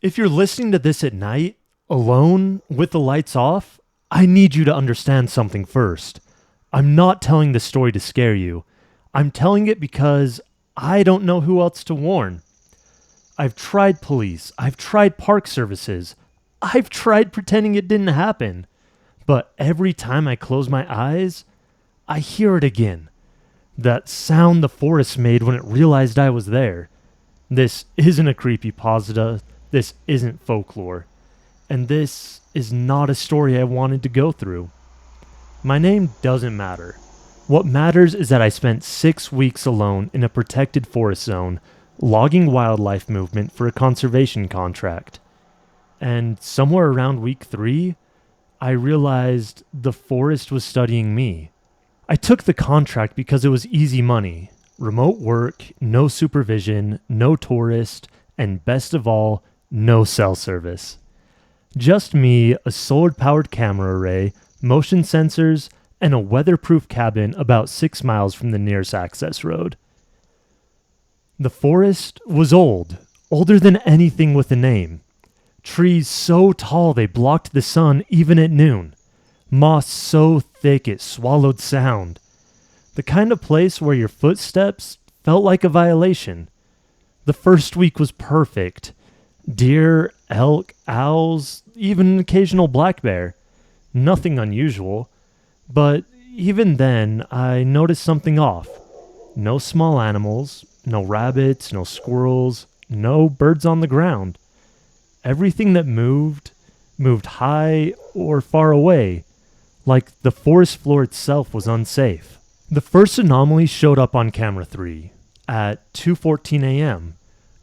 If you're listening to this at night, alone, with the lights off, I need you to understand something first. I'm not telling this story to scare you. I'm telling it because I don't know who else to warn. I've tried police. I've tried park services. I've tried pretending it didn't happen. But every time I close my eyes, I hear it again. That sound the forest made when it realized I was there. This isn't a creepypasta. This isn't folklore. And this is not a story I wanted to go through. My name doesn't matter. What matters is that I spent 6 weeks alone in a protected forest zone, logging wildlife movement for a conservation contract. And somewhere around week 3, I realized the forest was studying me. I took the contract because it was easy money. Remote work, no supervision, no tourist, and best of all, no cell service. Just me, a solar-powered camera array, motion sensors, and a weatherproof cabin about 6 miles from the nearest access road. The forest was old, older than anything with a name. Trees so tall they blocked the sun even at noon. Moss so thick it swallowed sound. The kind of place where your footsteps felt like a violation. The first week was perfect. Deer, elk, owls, even an occasional black bear. Nothing unusual. But even then, I noticed something off. No small animals, no rabbits, no squirrels, no birds on the ground. Everything that moved high or far away, like the forest floor itself was unsafe. The first anomaly showed up on camera 3 at 2:14 a.m.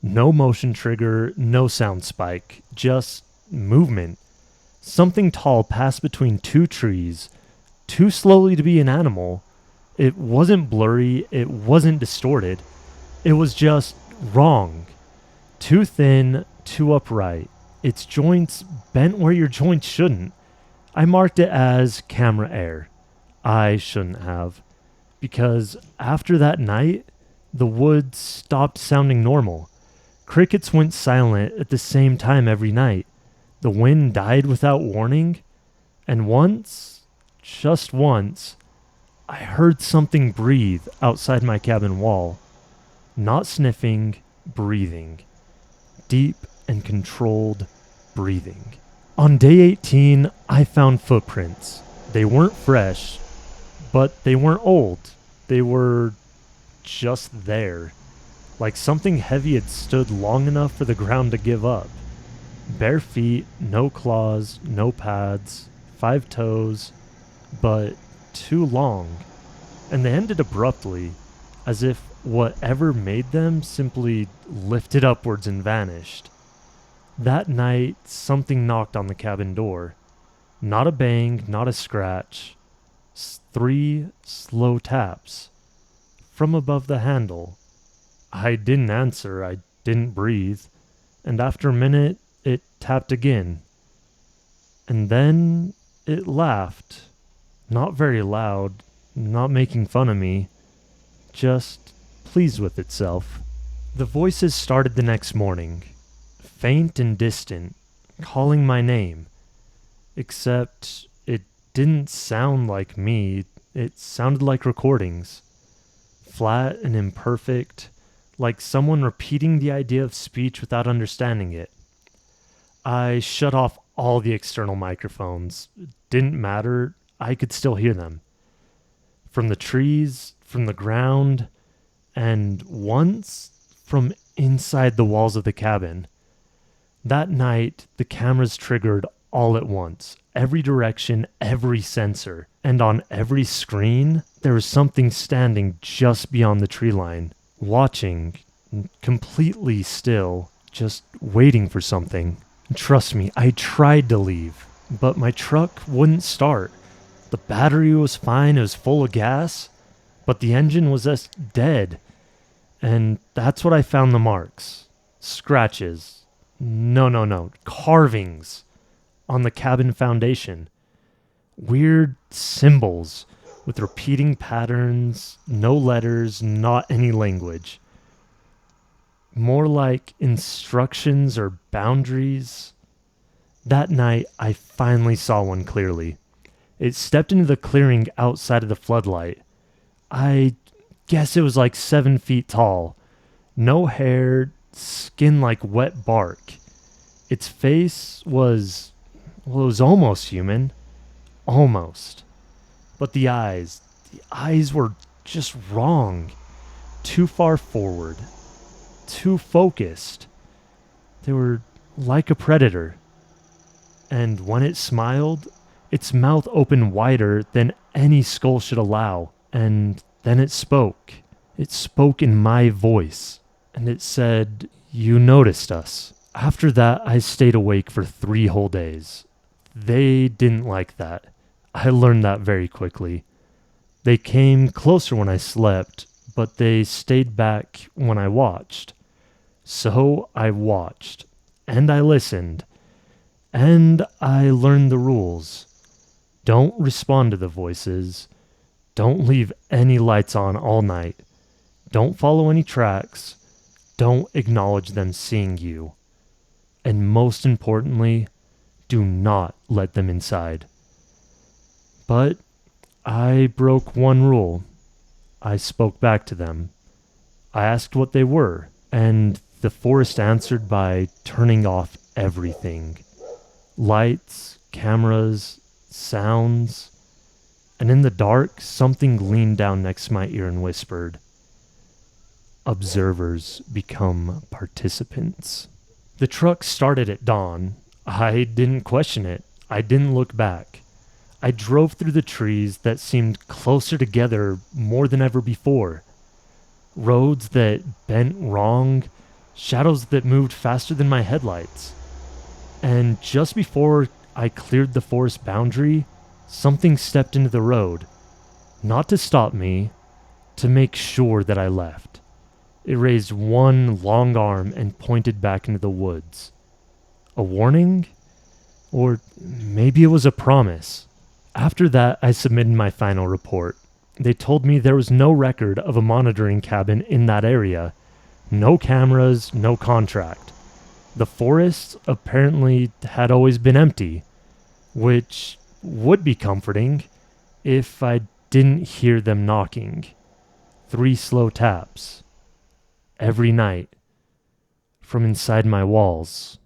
No motion trigger, no sound spike, just movement. Something tall passed between 2 trees, too slowly to be an animal. It wasn't blurry, it wasn't distorted. It was just wrong. Too thin, too upright. Its joints bent where your joints shouldn't. I marked it as camera error. I shouldn't have. Because after that night, the woods stopped sounding normal. Crickets went silent at the same time every night. The wind died without warning. And once, just once, I heard something breathe outside my cabin wall. Not sniffing, breathing. Deep and controlled breathing. On day 18, I found footprints. They weren't fresh, but they weren't old. They were just there. Like something heavy had stood long enough for the ground to give up. Bare feet, no claws, no pads, 5 toes, but too long. And they ended abruptly, as if whatever made them simply lifted upwards and vanished. That night, something knocked on the cabin door. Not a bang, not a scratch. 3 slow taps. From above the handle. I didn't answer, I didn't breathe. And after a minute, it tapped again. And then it laughed. Not very loud, not making fun of me. Just pleased with itself. The voices started the next morning. Faint and distant, calling my name. Except it didn't sound like me, it sounded like recordings. Flat and imperfect, like someone repeating the idea of speech without understanding it. I shut off all the external microphones. It didn't matter, I could still hear them. From the trees, from the ground, and once from inside the walls of the cabin. That night, the cameras triggered all at once, every direction, every sensor, and on every screen, there was something standing just beyond the tree line, watching, completely still, just waiting for something. Trust me, I tried to leave, but my truck wouldn't start. The battery was fine, it was full of gas, but the engine was just dead. And that's what I found the marks. Scratches. No. Carvings on the cabin foundation. Weird symbols with repeating patterns, no letters, not any language. more like instructions or boundaries. That night, I finally saw one clearly. It stepped into the clearing outside of the floodlight. I guess it was like 7 feet tall. No hair, skin like wet bark. Its face was, well, it was almost human. Almost. But the eyes were just wrong. Too far forward. Too focused. They were like a predator. And when it smiled, its mouth opened wider than any skull should allow. And then it spoke. It spoke in my voice. And it said, "You noticed us." After that, I stayed awake for 3 whole days. They didn't like that. I learned that very quickly. They came closer when I slept, but they stayed back when I watched. So I watched, and I listened, and I learned the rules. Don't respond to the voices. Don't leave any lights on all night. Don't follow any tracks. Don't acknowledge them seeing you. And most importantly, do not let them inside. But I broke one rule. I spoke back to them. I asked what they were, and the forest answered by turning off everything. Lights, cameras, sounds. And in the dark, something leaned down next to my ear and whispered, "Observers become participants." The truck started at dawn. I didn't question it. I didn't look back. I drove through the trees that seemed closer together more than ever before. Roads that bent wrong, shadows that moved faster than my headlights. And just before I cleared the forest boundary, something stepped into the road. Not to stop me, to make sure that I left. It raised one long arm and pointed back into the woods. A warning? Or maybe it was a promise. After that, I submitted my final report. They told me there was no record of a monitoring cabin in that area. No cameras, no contract. The forest apparently had always been empty, which would be comforting if I didn't hear them knocking. 3 slow taps. Every night. From inside my walls.